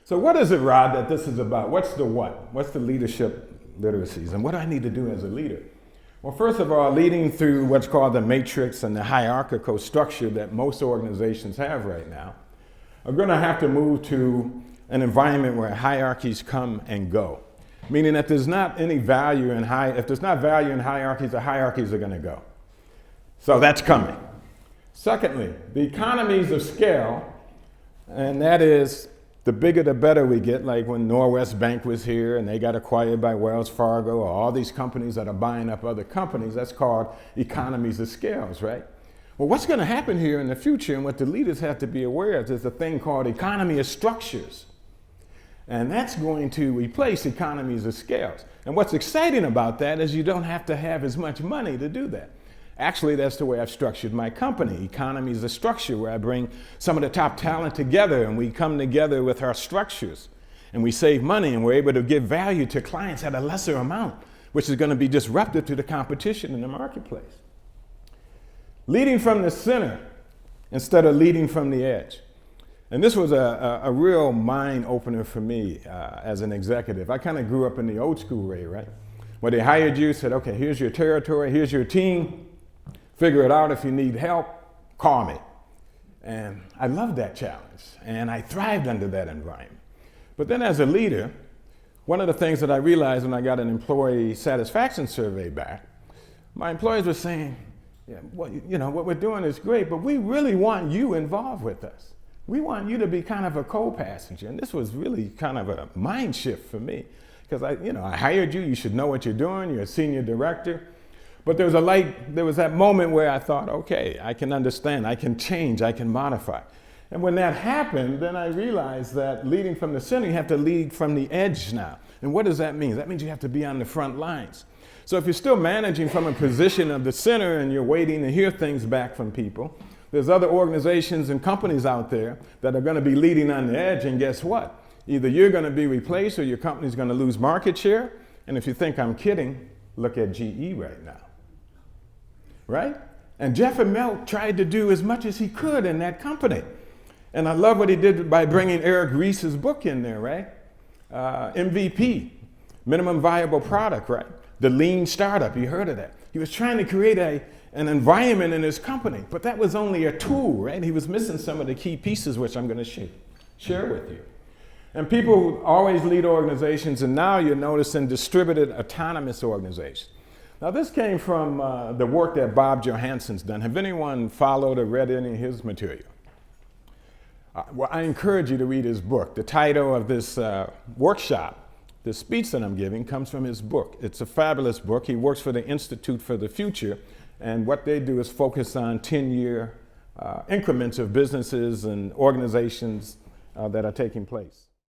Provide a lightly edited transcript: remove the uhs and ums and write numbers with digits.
So what is it, Rod, that this is about? What's the what? What's the leadership literacies? And what do I need to do as a leader? Well, first of all, leading through what's called the matrix and the hierarchical structure that most organizations have right now, are going to have to move to an environment where hierarchies come and go. Meaning that there's not any value in if there's not value in hierarchies, the hierarchies are going to go. So that's coming. Secondly, the economies of scale, and that is the bigger the better we get, like when Norwest Bank was here and they got acquired by Wells Fargo, or all these companies that are buying up other companies, that's called economies of scales, right? Well, what's going to happen here in the future, and what the leaders have to be aware of, is a thing called economy of structures. And that's going to replace economies of scales. And what's exciting about that is you don't have to have as much money to do that. Actually, that's the way I've structured my company. Economies of structure, where I bring some of the top talent together and we come together with our structures and we save money and we're able to give value to clients at a lesser amount, which is going to be disruptive to the competition in the marketplace. Leading from the center instead of leading from the edge. And this was a real mind opener for me as an executive. I kind of grew up in the old school way, right? Where they hired you, said, okay, here's your territory, here's your team, figure it out. If you need help, call me. And I loved that challenge, and I thrived under that environment. But then as a leader, one of the things that I realized when I got an employee satisfaction survey back, my employees were saying, yeah, well, you know, what we're doing is great, but we really want you involved with us. We want you to be kind of a co-passenger. And this was really kind of a mind shift for me, because I hired you, you should know what you're doing, you're a senior director. But there was that moment where I thought, okay, I can understand, I can change, I can modify. And when that happened, then I realized that leading from the center, you have to lead from the edge now. And what does that mean? That means you have to be on the front lines. So if you're still managing from a position of the center and you're waiting to hear things back from people, there's other organizations and companies out there that are going to be leading on the edge, and guess what? Either you're going to be replaced or your company's going to lose market share. And if you think I'm kidding, look at GE right now. Right? And Jeff Immelt tried to do as much as he could in that company. And I love what he did by bringing Eric Ries's book in there, right? MVP, minimum viable product, right? The lean startup, you heard of that. He was trying to create an environment in his company, but that was only a tool, right? He was missing some of the key pieces, which I'm going to share with you. And people always lead organizations, and now you're noticing distributed autonomous organizations. Now this came from the work that Bob Johansson's done. Have anyone followed or read any of his material? Well, I encourage you to read his book. The title of this workshop, the speech that I'm giving, comes from his book. It's a fabulous book. He works for the Institute for the Future, and what they do is focus on 10-year increments of businesses and organizations that are taking place.